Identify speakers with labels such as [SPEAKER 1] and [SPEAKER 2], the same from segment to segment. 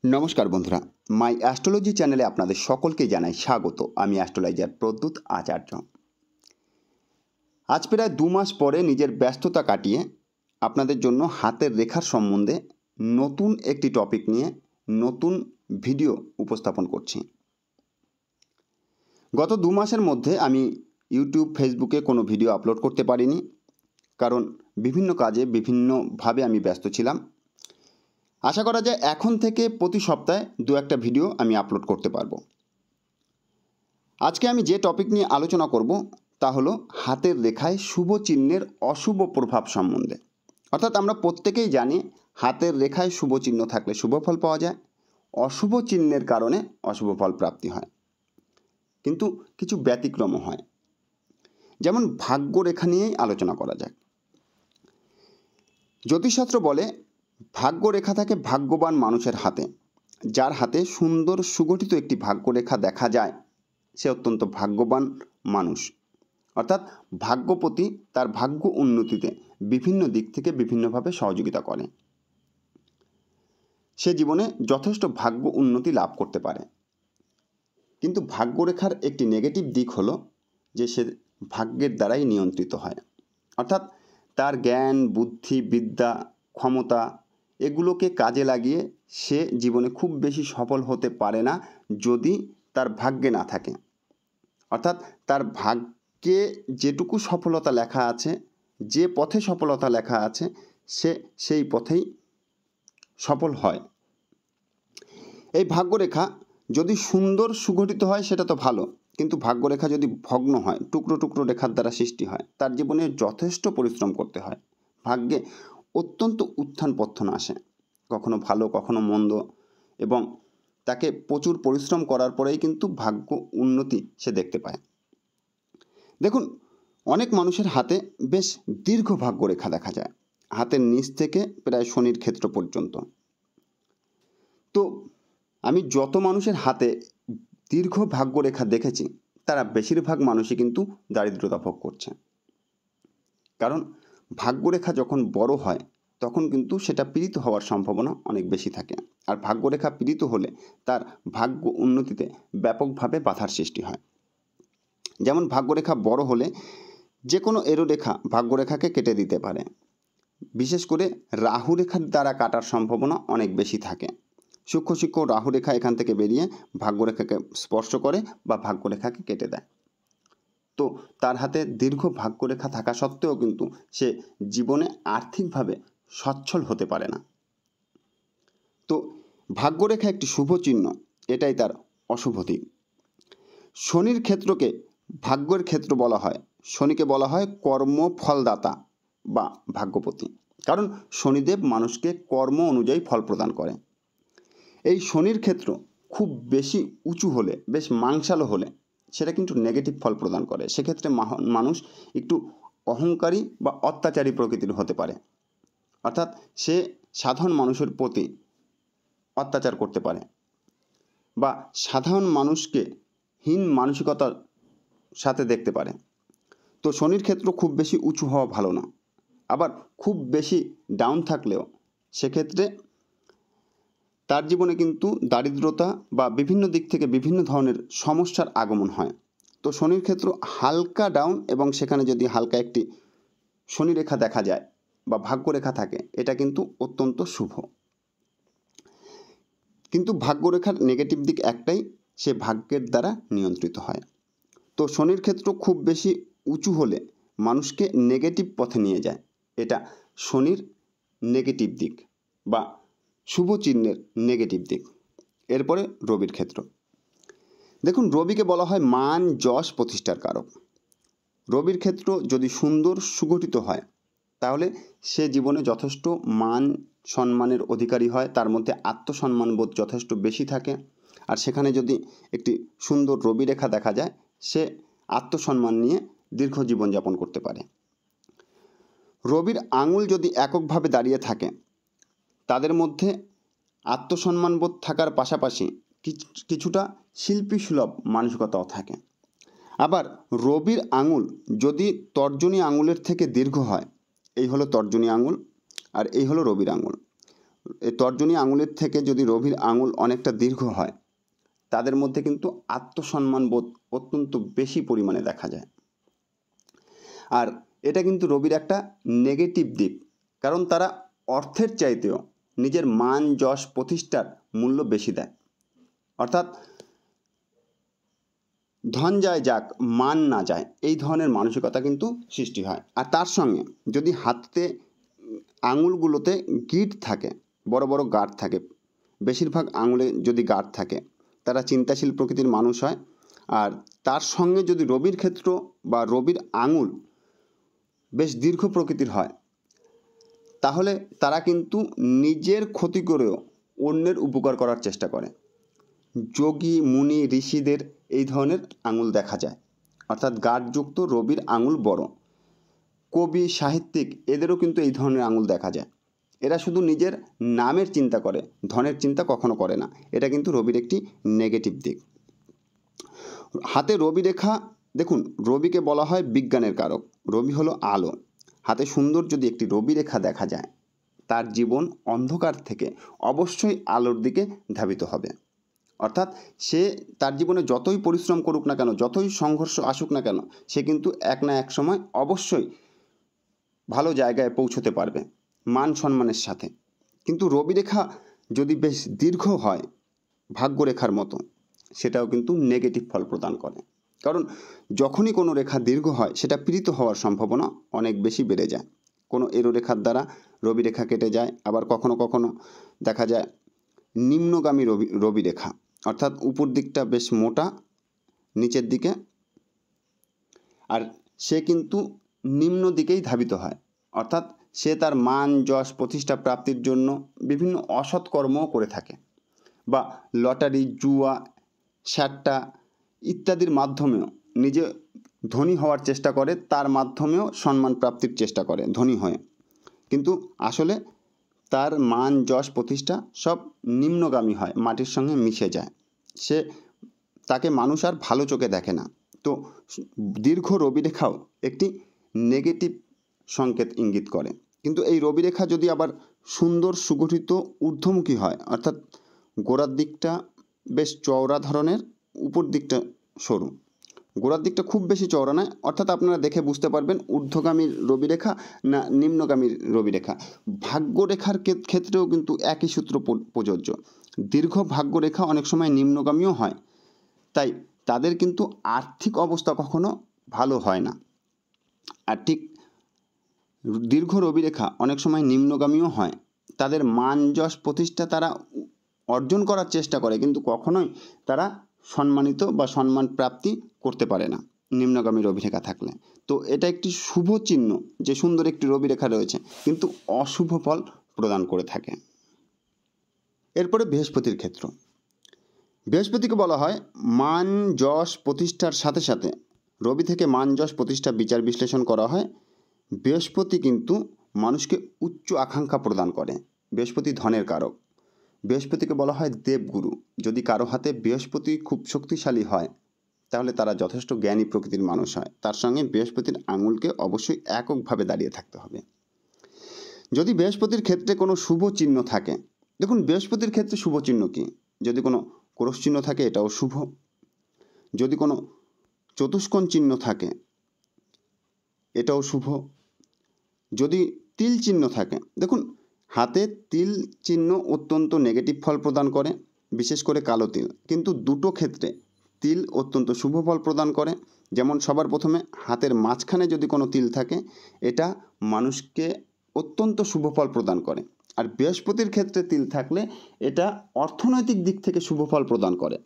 [SPEAKER 1] নমস্কার বন্ধুরা, মাই অ্যাস্ট্রোলজি চ্যানেলে আপনাদের সকলকে জানাই স্বাগত। আমি অ্যাস্ট্রোলজার প্রদ্যুৎ আচার্য। আজ প্রায় 2 মাস পরে নিজের ব্যস্ততা কাটিয়ে আপনাদের জন্য হাতের রেখার সম্বন্ধে নতুন একটি টপিক নিয়ে নতুন ভিডিও উপস্থাপন করছি। গত 2 মাসের মধ্যে আমি ইউটিউব, ফেসবুকে কোনো ভিডিও আপলোড করতে পারিনি, কারণ বিভিন্ন কাজে বিভিন্নভাবে আমি ব্যস্ত ছিলাম। আশা করা যায় এখন থেকে প্রতি সপ্তাহে 2-1টা ভিডিও আমি আপলোড করতে পারবো। আজকে আমি যে টপিক নিয়ে আলোচনা করব তা হলো হাতের রেখায় শুভ চিহ্নের অশুভ প্রভাব সম্বন্ধে। অর্থাৎ আমরা প্রত্যেকেই জানি হাতের রেখায় শুভ চিহ্ন থাকলে শুভ ফল পাওয়া যায়, অশুভ চিহ্নের কারণে অশুভ ফল প্রাপ্তি হয়। কিন্তু কিছু ব্যতিক্রমও হয়। যেমন ভাগ্যরেখা নিয়েই আলোচনা করা যায়। জ্যোতিষশাস্ত্র বলে ভাগ্যরেখা থাকে ভাগ্যবান মানুষের হাতে। যার হাতে সুন্দর সুগঠিত একটি ভাগ্যরেখা দেখা যায় সে অত্যন্ত ভাগ্যবান মানুষ। অর্থাৎ ভাগ্যপতি তার ভাগ্য উন্নতিতে বিভিন্ন দিক থেকে বিভিন্নভাবে সহযোগিতা করে। সে জীবনে যথেষ্ট ভাগ্য উন্নতি লাভ করতে পারে। কিন্তু ভাগ্যরেখার একটি নেগেটিভ দিক হলো যে সে ভাগ্যের দ্বারাই নিয়ন্ত্রিত হয়। অর্থাৎ তার জ্ঞান, বুদ্ধি, বিদ্যা, ক্ষমতা এগুলোকে কাজে লাগিয়ে সে জীবনে খুব বেশি সফল হতে পারে না যদি তার ভাগ্যে না থাকে। অর্থাৎ তার ভাগ্যে যেটুকু সফলতা লেখা আছে, যে পথে সফলতা লেখা আছে, সে সেই পথেই সফল হয়। এই ভাগ্যরেখা যদি সুন্দর সুগঠিত হয় সেটা তো ভালো, কিন্তু ভাগ্যরেখা যদি ভগ্ন হয়, টুকরো টুকরো রেখার দ্বারা সৃষ্টি হয়, তার জীবনে যথেষ্ট পরিশ্রম করতে হয়। ভাগ্যে অত্যন্ত উত্থান পত্তন আসে, কখনো ভালো কখনো মন্দ, এবং তাকে প্রচুর পরিশ্রম করার পরেই কিন্তু ভাগ্য উন্নতি সে দেখতে পায়। দেখুন, অনেক মানুষের হাতে বেশ দীর্ঘ ভাগ্যরেখা দেখা যায়, হাতের নিচ থেকে প্রায় শনির ক্ষেত্র পর্যন্ত। তো আমি যত মানুষের হাতে দীর্ঘ ভাগ্যরেখা দেখেছি তারা বেশিরভাগ মানুষই কিন্তু দারিদ্রতা ভোগ করছে। কারণ ভাগ্যরেখা যখন বড় হয় তখন কিন্তু সেটা পীড়িত হওয়ার সম্ভাবনা অনেক বেশি থাকে। আর ভাগ্যরেখা পীড়িত হলে তার ভাগ্য উন্নতিতে ব্যাপকভাবে বাধার সৃষ্টি হয়। যেমন ভাগ্যরেখা বড় হলে যে কোনো এরো রেখা ভাগ্যরেখাকে কেটে দিতে পারে। বিশেষ করে রাহু রেখার দ্বারা কাটার সম্ভাবনা অনেক বেশি থাকে। সূক্ষ্ম সূক্ষ্ম রাহু রেখা এখান থেকে বেরিয়ে ভাগ্যরেখাকে স্পর্শ করে বা ভাগ্যরেখাকে কেটে দেয়। তো তার হাতে দীর্ঘ ভাগ্যরেখা থাকা সত্ত্বেও কিন্তু সে জীবনে আর্থিকভাবে সচ্ছল হতে পারে না। তো ভাগ্যরেখা একটি শুভ চিহ্ন, এটাই তার অশুভ দিক। শনির ক্ষেত্রকে ভাগ্যের ক্ষেত্র বলা হয়। শনিকে বলা হয় কর্মফলদাতা বা ভাগ্যপতি, কারণ শনিদেব মানুষকে কর্ম অনুযায়ী ফল প্রদান করে। এই শনির ক্ষেত্র খুব বেশি উঁচু হলে, বেশ মাংসালো হলে সেটা কিন্তু নেগেটিভ ফল প্রদান করে। সেক্ষেত্রে মানুষ একটু অহংকারী বা অত্যাচারী প্রকৃতির হতে পারে। অর্থাৎ সে সাধারণ মানুষের প্রতি অত্যাচার করতে পারে বা সাধারণ মানুষকে হীন মানসিকতার সাথে দেখতে পারে। তো শনির ক্ষেত্র খুব বেশি উঁচু হওয়া ভালো না, আবার খুব বেশি ডাউন থাকলেও সেক্ষেত্রে তার জীবনে কিন্তু দারিদ্রতা বা বিভিন্ন দিক থেকে বিভিন্ন ধরনের সমস্যার আগমন হয়। তো শনির ক্ষেত্র হালকা ডাউন এবং সেখানে যদি হালকা একটি শনি রেখা দেখা যায় বা ভাগ্যরেখা থাকে, এটা কিন্তু অত্যন্ত শুভ। কিন্তু ভাগ্যরেখার নেগেটিভ দিক একটাই, সে ভাগ্যের দ্বারা নিয়ন্ত্রিত হয়। তো শনির ক্ষেত্র খুব বেশি উঁচু হলে মানুষকে নেগেটিভ পথে নিয়ে যায়। এটা শনির নেগেটিভ দিক বা শুভ চিহ্নের নেগেটিভ দিক। এরপরে রবির ক্ষেত্র। দেখুন, রবিকে বলা হয় মান, যশ, প্রতিষ্ঠার কারক। রবির ক্ষেত্র যদি সুন্দর সুগঠিত হয় তাহলে সে জীবনে যথেষ্ট মান সম্মানের অধিকারী হয়, তার মধ্যে আত্মসম্মানবোধ যথেষ্ট বেশি থাকে। আর সেখানে যদি একটি সুন্দর রবি রেখা দেখা যায়, সে আত্মসম্মান নিয়ে দীর্ঘ জীবনযাপন করতে পারে। রবির আঙুল যদি এককভাবে দাঁড়িয়ে থাকে তাদের মধ্যে আত্মসম্মানবোধ থাকার পাশাপাশি কিছুটা শিল্পী সুলভ মানসিকতাও থাকে। আবার রবির আঙুল যদি তর্জনী আঙুলের থেকে দীর্ঘ হয়, এই হলো তর্জনী আঙুল আর এই হলো রবির আঙুল। এই তর্জনী আঙুলের থেকে যদি রবির আঙুল অনেকটা দীর্ঘ হয়, তাদের মধ্যে কিন্তু আত্মসম্মান বোধ অত্যন্ত বেশি পরিমাণে দেখা যায়। আর এটা কিন্তু রবির একটা নেগেটিভ দিক, কারণ তারা অর্থের চাইতেও নিজের মান যশ প্রতিষ্ঠার মূল্য বেশি দেয়। অর্থাৎ ধন যায় যাক, মান না যায়, এই ধরনের মানসিকতা কিন্তু সৃষ্টি হয়। আর তার সঙ্গে যদি হাতে আঙুলগুলোতে গিঁট থাকে, বড় বড় গাঁট থাকে, বেশিরভাগ আঙুলে যদি গাঁট থাকে, তারা চিন্তাশীল প্রকৃতির মানুষ হয়। আর তার সঙ্গে যদি রবির ক্ষেত্র বা রবির আঙুল বেশ দীর্ঘ প্রকৃতির হয়, তাহলে তারা কিন্তু নিজের ক্ষতি করেও অন্যের উপকার করার চেষ্টা করে। যোগী মুনি ঋষিদের এই ধরনের আঙুল দেখা যায়, অর্থাৎ গাঁটযুক্ত রবির আঙুল বড়। কবি সাহিত্যিক এদেরও কিন্তু এই ধরনের আঙুল দেখা যায়। এরা শুধু নিজের নামের চিন্তা করে, ধনের চিন্তা কখনো করে না। এটা কিন্তু রবির একটি নেগেটিভ দিক। হাতে রবি রেখা, দেখুন রবিকে বলা হয় বিজ্ঞানের কারক। রবি হলো আলো। হাতে সুন্দর যদি একটি রবি রেখা দেখা যায়, তার জীবন অন্ধকার থেকে অবশ্যই আলোর দিকে ধাবিত হবে। অর্থাৎ সে তার জীবনে যতই পরিশ্রম করুক না কেন, যতই সংঘর্ষ আসুক না কেন, সে কিন্তু এক না এক সময় অবশ্যই ভালো জায়গায় পৌঁছতে পারবে মান সম্মানের সাথে। কিন্তু রবি রেখা যদি বেশ দীর্ঘ হয় ভাগ্যরেখার মতো, সেটাও কিন্তু নেগেটিভ ফল প্রদান করে। কারণ যখনই কোনো রেখা দীর্ঘ হয়, সেটা পীড়িত হওয়ার সম্ভাবনা অনেক বেশি বেড়ে যায়। কোনো এরো রেখার দ্বারা রবি রেখা কেটে যায়। আবার কখনো কখনো দেখা যায় নিম্নগামী রবি রেখা, অর্থাৎ উপর দিকটা বেশ মোটা, নিচের দিকে, আর সে কিন্তু নিম্ন দিকেই ধাবিত হয়। অর্থাৎ সে তার মান যশ প্রতিষ্ঠা প্রাপ্তির জন্য বিভিন্ন অসৎ কর্মও করে থাকে, বা লটারি, জুয়া, স্যাট্টা ইত্যাদির মাধ্যমেও নিজে ধনী হওয়ার চেষ্টা করে, তার মাধ্যমেও সম্মান প্রাপ্তির চেষ্টা করে ধনী হয়ে। কিন্তু আসলে তার মান যশ প্রতিষ্ঠা সব নিম্নগামী হয়, মাটির সঙ্গে মিশে যায়। তাকে মানুষ আর ভালো চোখে দেখে না। তো দীর্ঘ রবিরেখাও একটি নেগেটিভ সংকেত ইঙ্গিত করে। কিন্তু এই রবিরেখা যদি আবার সুন্দর সুগঠিত ঊর্ধ্বমুখী হয়, অর্থাৎ গোড়ার দিকটা বেশ চওড়া ধরনের, উপর দিকটা সরু, গোড়ার দিকটা খুব বেশি চওড়া নয়, অর্থাৎ আপনারা দেখে বুঝতে পারবেন ঊর্ধ্বগামী রবিরেখা না নিম্নগামী রবিরেখা। ভাগ্যরেখার ক্ষেত্রেও কিন্তু একই সূত্র প্রযোজ্য। দীর্ঘ ভাগ্যরেখা অনেক সময় নিম্নগামীও হয়, তাই তাদের কিন্তু আর্থিক অবস্থা কখনো ভালো হয় না। আর ঠিক দীর্ঘ রবিরেখা অনেক সময় নিম্নগামীও হয়। তাদের মান যশ প্রতিষ্ঠা তারা অর্জন করার চেষ্টা করে, কিন্তু কখনোই তারা সম্মানিত বা সম্মান প্রাপ্তি করতে পারে না নিম্নগামী রবিরেখা থাকলে। তো এটা একটি শুভ চিহ্ন যে সুন্দর একটি রবিরেখা রয়েছে, কিন্তু অশুভ ফল প্রদান করে থাকে। এরপরে বৃহস্পতির ক্ষেত্র। বৃহস্পতিকে বলা হয় মান যশ প্রতিষ্ঠার সাথে সাথে, রবি থেকে মান যশ প্রতিষ্ঠা বিচার বিশ্লেষণ করা হয়। বৃহস্পতি কিন্তু মানুষকে উচ্চ আকাঙ্ক্ষা প্রদান করে। বৃহস্পতি ধনের কারক। বৃহস্পতিকে বলা হয় দেবগুরু। যদি কারো হাতে বৃহস্পতি খুব শক্তিশালী হয়, তাহলে তারা যথেষ্ট জ্ঞানী প্রকৃতির মানুষ হয়। তার সঙ্গে বৃহস্পতির আঙুলকে অবশ্যই এককভাবে দাঁড়িয়ে থাকতে হবে। যদি বৃহস্পতির ক্ষেত্রে কোনো শুভ চিহ্ন থাকে, দেখুন বৃহস্পতির ক্ষেত্রে শুভ চিহ্ন কী? যদি কোনো ক্রোশ চিহ্ন থাকে, এটাও শুভ। যদি কোনো চতুষ্কোণ চিহ্ন থাকে, এটাও শুভ। যদি তিল চিহ্ন থাকে, দেখুন হাতে তিল চিহ্ন অত্যন্ত নেগেটিভ ফল প্রদান করে, বিশেষ করে কালো তিল। কিন্তু দুটো ক্ষেত্রে তিল অত্যন্ত শুভ ফল প্রদান করে। যেমন সবার প্রথমে হাতের মাঝখানে যদি কোনো তিল থাকে, এটা মানুষকে অত্যন্ত শুভ ফল প্রদান করে। আর বৃহস্পতির ক্ষেত্রে তিল থাকলে এটা অর্থনৈতিক দিক থেকে শুভ ফল প্রদান করে,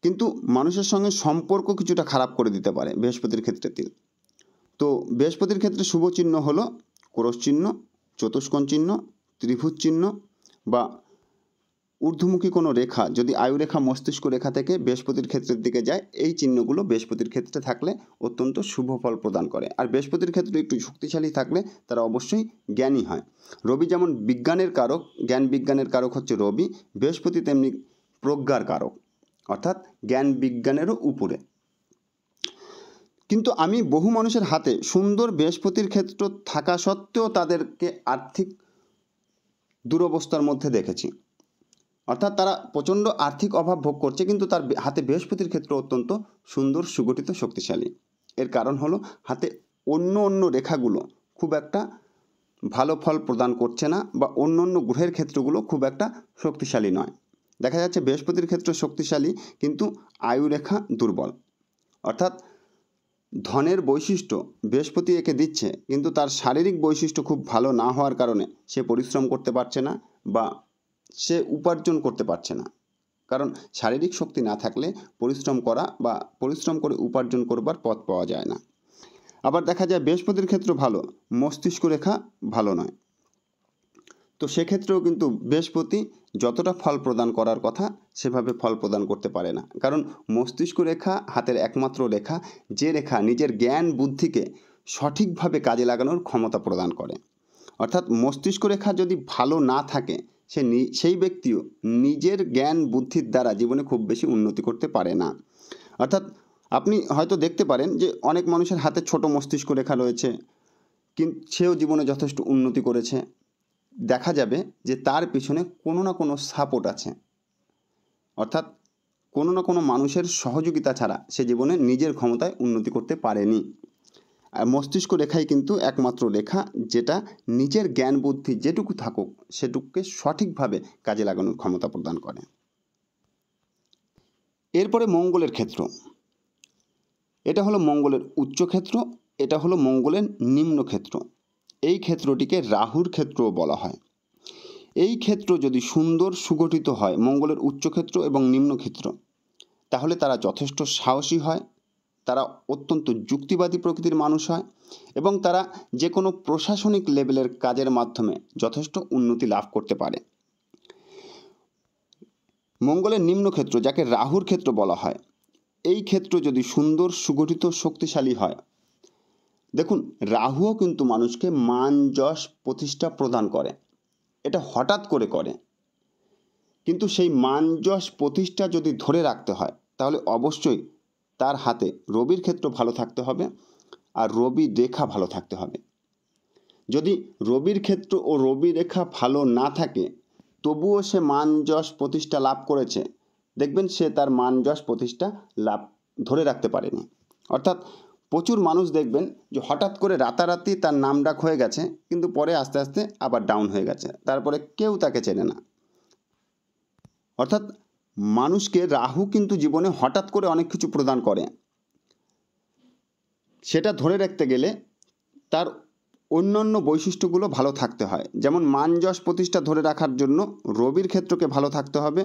[SPEAKER 1] কিন্তু মানুষের সঙ্গে সম্পর্ক কিছুটা খারাপ করে দিতে পারে বৃহস্পতির ক্ষেত্রে তিল। তো বৃহস্পতির ক্ষেত্রে শুভ চিহ্ন হলো ক্রোশ চিহ্ন, চতুষ্কোণ চিহ্ন, ত্রিভুজ চিহ্ন, বা ঊর্ধ্বমুখী কোনো রেখা যদি আয়ুরেখা মস্তিষ্ক রেখা থেকে বৃহস্পতির ক্ষেত্রের দিকে যায়, এই চিহ্নগুলো বৃহস্পতির ক্ষেত্রে থাকলে অত্যন্ত শুভ ফল প্রদান করে। আর বৃহস্পতির ক্ষেত্রে একটু শক্তিশালী থাকলে তারা অবশ্যই জ্ঞানী হয়। রবি যেমন বিজ্ঞানের কারক, জ্ঞান বিজ্ঞানের কারক হচ্ছে রবি, বৃহস্পতি তেমনি প্রজ্ঞার কারক, অর্থাৎ জ্ঞান বিজ্ঞানেরও উপরে। কিন্তু আমি বহু মানুষের হাতে সুন্দর বৃহস্পতির ক্ষেত্র থাকা সত্ত্বেও তাদেরকে আর্থিক দুরবস্থার মধ্যে দেখেছি। অর্থাৎ তারা প্রচণ্ড আর্থিক অভাব ভোগ করছে, কিন্তু তার হাতে বৃহস্পতির ক্ষেত্র অত্যন্ত সুন্দর, সুগঠিত, শক্তিশালী। এর কারণ হলো হাতে অন্য রেখাগুলো খুব একটা ভালো ফল প্রদান করছে না, বা অন্য গ্রহের ক্ষেত্রগুলো খুব একটা শক্তিশালী নয়। দেখা যাচ্ছে বৃহস্পতির ক্ষেত্র শক্তিশালী, কিন্তু আয়ুরেখা দুর্বল। অর্থাৎ ধনের বৈশিষ্ট্য বৃহস্পতি একে দিচ্ছে, কিন্তু তার শারীরিক বৈশিষ্ট্য খুব ভালো না হওয়ার কারণে সে পরিশ্রম করতে পারছে না, বা সে উপার্জন করতে পারছে না। কারণ শারীরিক শক্তি না থাকলে পরিশ্রম করা বা পরিশ্রম করে উপার্জন করবার পথ পাওয়া যায় না। আবার দেখা যায় বৃহস্পতির ক্ষেত্র ভালো, মস্তিষ্ক রেখা ভালো নয়। তো সেক্ষেত্রেও কিন্তু বৃহস্পতি যতটা ফল প্রদান করার কথা সেভাবে ফল প্রদান করতে পারে না। কারণ মস্তিষ্ক রেখা হাতের একমাত্র রেখা, যে রেখা নিজের জ্ঞান বুদ্ধিকে সঠিকভাবে কাজে লাগানোর ক্ষমতা প্রদান করে। অর্থাৎ মস্তিষ্ক রেখা যদি ভালো না থাকে, সেই ব্যক্তিও নিজের জ্ঞান বুদ্ধির দ্বারা জীবনে খুব বেশি উন্নতি করতে পারে না। অর্থাৎ আপনি হয়তো দেখতে পারেন যে অনেক মানুষের হাতে ছোট মস্তিষ্ক রেখা রয়েছে, কিন্তু সেও জীবনে যথেষ্ট উন্নতি করেছে। দেখা যাবে যে তার পিছনে কোনো না কোনো সাপোর্ট আছে। অর্থাৎ কোনো না কোনো মানুষের সহযোগিতা ছাড়া সে জীবনে নিজের ক্ষমতায় উন্নতি করতে পারেনি। আর মস্তিষ্ক রেখাই কিন্তু একমাত্র রেখা যেটা নিজের জ্ঞান বুদ্ধি যেটুকু থাকুক সেটুকুকে সঠিকভাবে কাজে লাগানোর ক্ষমতা প্রদান করে। এরপরে মঙ্গলের ক্ষেত্র। এটা হলো মঙ্গলের উচ্চ ক্ষেত্র, এটা হলো মঙ্গলের নিম্ন ক্ষেত্র। এই ক্ষেত্রটিকে রাহুর ক্ষেত্রও বলা হয়। এই ক্ষেত্র যদি সুন্দর সুগঠিত হয়, মঙ্গলের উচ্চ ক্ষেত্র এবং নিম্ন ক্ষেত্র, তাহলে তারা যথেষ্ট সাহসী হয়, তারা অত্যন্ত যুক্তিবাদী প্রকৃতির মানুষ হয়, এবং তারা যে কোনো প্রশাসনিক লেভেলের কাজের মাধ্যমে যথেষ্ট উন্নতি লাভ করতে পারে। মঙ্গলের নিম্ন ক্ষেত্র, যাকে রাহুর ক্ষেত্র বলা হয়, এই ক্ষেত্র যদি সুন্দর সুগঠিত শক্তিশালী হয়, দেখুন রাহুও কিন্তু মানুষকে মান যশ প্রতিষ্ঠা প্রদান করে। এটা হঠাৎ করে করে, কিন্তু সেই মান যশ প্রতিষ্ঠা যদি ধরে রাখতে হয় তাহলে অবশ্যই তার হাতে রবির ক্ষেত্র ভালো থাকতে হবে, আর রবি রেখা ভালো থাকতে হবে। যদি রবির ক্ষেত্র ও রবি রেখা ভালো না থাকে, তবুও সে মান যশ প্রতিষ্ঠা লাভ করেছে, দেখবেন সে তার মান যশ প্রতিষ্ঠা লাভ ধরে রাখতে পারেনি। অর্থাৎ প্রচুর মানুষ দেখবেন যে হঠাৎ করে রাতারাতি তার নাম ডাক হয়ে গেছে, কিন্তু পরে আস্তে আস্তে আবার ডাউন হয়ে গেছে, তারপরে কেউ তাকে চেনে না। অর্থাৎ মানুষকে রাহু কিন্তু জীবনে হঠাৎ করে অনেক কিছু প্রদান করে, সেটা ধরে রাখতে গেলে তার অন্যান্য বৈশিষ্ট্যগুলো ভালো থাকতে হয়। যেমন মান যশ প্রতিষ্ঠা ধরে রাখার জন্য রবির ক্ষেত্রকে ভালো থাকতে হবে,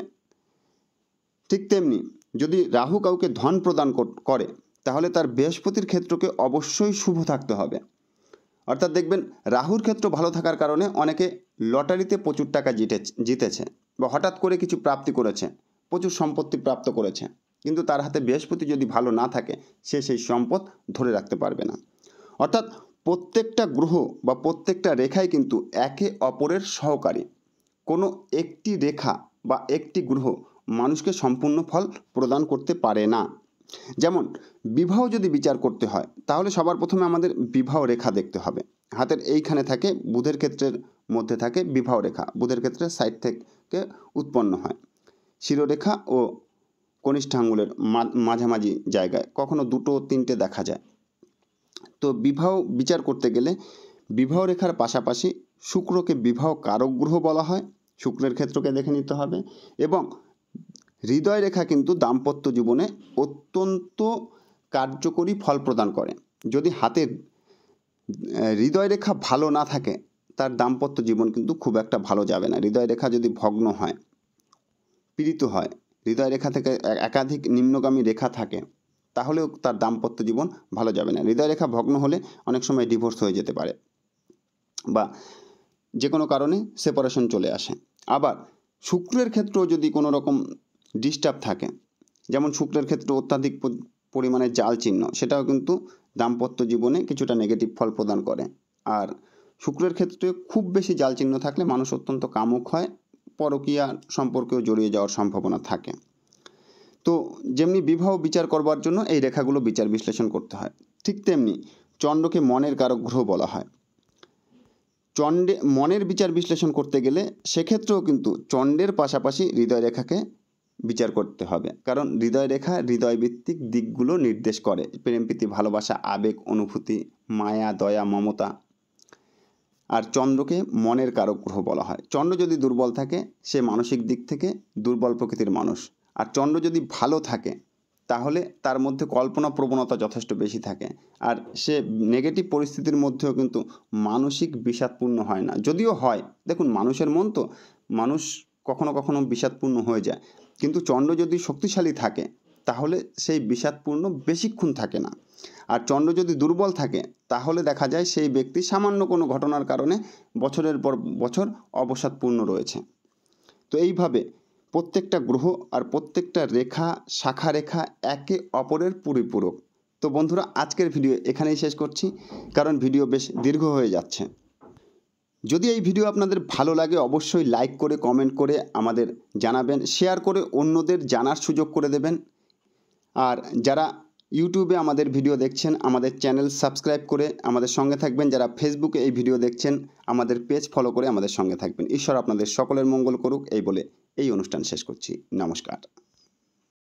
[SPEAKER 1] ঠিক তেমনি যদি রাহু কাউকে ধন প্রদান করে তাহলে তার বৃহস্পতির ক্ষেত্রকে অবশ্যই শুভ থাকতে হবে। অর্থাৎ দেখবেন রাহুর ক্ষেত্র ভালো থাকার কারণে অনেকে লটারিতে প্রচুর টাকা জিতেছে, বা হঠাৎ করে কিছু প্রাপ্তি করেছে, প্রচুর সম্পত্তি প্রাপ্ত করেছে, কিন্তু তার হাতে বৃহস্পতি যদি ভালো না থাকে সে সেই সম্পদ ধরে রাখতে পারবে না। অর্থাৎ প্রত্যেকটা গ্রহ বা প্রত্যেকটা রেখাই কিন্তু একে অপরের সহকারী। কোনো একটি রেখা বা একটি গ্রহ মানুষকে সম্পূর্ণ ফল প্রদান করতে পারে না। যেমন বিবাহ যদি বিচার করতে হয় তাহলে সবার প্রথমে আমাদের বিবাহ রেখা দেখতে হবে। হাতের এইখানে থাকে, বুধের ক্ষেত্রের মধ্যে থাকে বিবাহ রেখা, বুধের ক্ষেত্রে সাইড থেকে উৎপন্ন হয়। শিরোরেখা ও কনিষ্ঠ আঙ্গুলের মাঝামাঝি জায়গায় কখনো দুটো তিনটে দেখা যায়। তো বিবাহ বিচার করতে গেলে বিবাহ রেখার পাশাপাশি শুক্রকে বিবাহ কারক গ্রহ বলা হয়, শুক্রের ক্ষেত্রকে দেখে নিতে হবে। এবং হৃদয় রেখা কিন্তু দাম্পত্য জীবনে অত্যন্ত কার্যকরী ফল প্রদান করে। যদি হাতের হৃদয় রেখা ভালো না থাকে তার দাম্পত্য জীবন কিন্তু খুব একটা ভালো যাবে না। হৃদয় রেখা যদি ভগ্ন হয়, পীড়িত হয়, হৃদয় রেখা থেকে একাধিক নিম্নগামী রেখা থাকে, তাহলেও তার দাম্পত্য জীবন ভালো যাবে না। হৃদয় রেখা ভগ্ন হলে অনেক সময় ডিভোর্স হয়ে যেতে পারে, বা যে কোনো কারণে সেপারেশন চলে আসে। আবার শুক্রের ক্ষেত্রেও যদি কোনো রকম ডিস্টার্ব থাকে, যেমন শুক্রের ক্ষেত্রে অত্যাধিক পরিমাণে জাল চিহ্ন, সেটাও কিন্তু দাম্পত্য জীবনে কিছুটা নেগেটিভ ফল প্রদান করে। আর শুক্রের ক্ষেত্রে খুব বেশি জাল চিহ্ন থাকলে মানুষ অত্যন্ত কামুক হয়, পরকীয়া সম্পর্কেও জড়িয়ে যাওয়ার সম্ভাবনা থাকে। তো যেমনি বিবাহ বিচার করবার জন্য এই রেখাগুলো বিচার বিশ্লেষণ করতে হয়, ঠিক তেমনি চন্দ্রকে মনের কারক গ্রহ বলা হয়। মনের বিচার বিশ্লেষণ করতে গেলে সেক্ষেত্রেও কিন্তু চন্দ্রের পাশাপাশি হৃদয় রেখাকে বিচার করতে হবে, কারণ হৃদয় রেখা হৃদয়ভিত্তিক দিকগুলো নির্দেশ করে। প্রেম প্রীতি, ভালোবাসা, আবেগ, অনুভূতি, মায়া, দয়া, মমতা। আর চন্দ্রকে মনের কারক গ্রহ বলা হয়। চন্দ্র যদি দুর্বল থাকে সে মানসিক দিক থেকে দুর্বল প্রকৃতির মানুষ, আর চন্দ্র যদি ভালো থাকে তাহলে তার মধ্যে কল্পনা প্রবণতা যথেষ্ট বেশি থাকে, আর সে নেগেটিভ পরিস্থিতির মধ্যেও কিন্তু মানসিক বিষাদপূর্ণ হয় না। যদিও হয়, দেখুন মানুষের মন তো, মানুষ কখনো কখনো বিষাদপূর্ণ হয়ে যায়, কিন্তু চন্দ্র যদি শক্তিশালী থাকে তাহলে সেই বিষাদপূর্ণ বেশিক্ষণ থাকে না। আর চন্দ্র যদি দুর্বল থাকে তাহলে দেখা যায় সেই ব্যক্তি সামান্য কোনো ঘটনার কারণে বছরের পর বছর অবসাদপূর্ণ রয়েছে। তো এইভাবে প্রত্যেকটা গ্রহ আর প্রত্যেকটা রেখা, শাখা রেখা একে অপরের পরিপূরক। তো বন্ধুরা, আজকের ভিডিও এখানেই শেষ করছি, কারণ ভিডিও বেশ দীর্ঘ হয়ে যাচ্ছে। যদি এই ভিডিও আপনাদের ভালো লাগে অবশ্যই লাইক করে, কমেন্ট করে আমাদের জানাবেন, শেয়ার করে অন্যদের জানার সুযোগ করে দেবেন। আর যারা ইউটিউবে আমাদের ভিডিও দেখছেন আমাদের চ্যানেল সাবস্ক্রাইব করে আমাদের সঙ্গে থাকবেন। যারা ফেসবুকে এই ভিডিও দেখছেন আমাদের পেজ ফলো করে আমাদের সঙ্গে থাকবেন। ঈশ্বর আপনাদের সকলের মঙ্গল করুক এই বলে এই অনুষ্ঠান শেষ করছি। নমস্কার।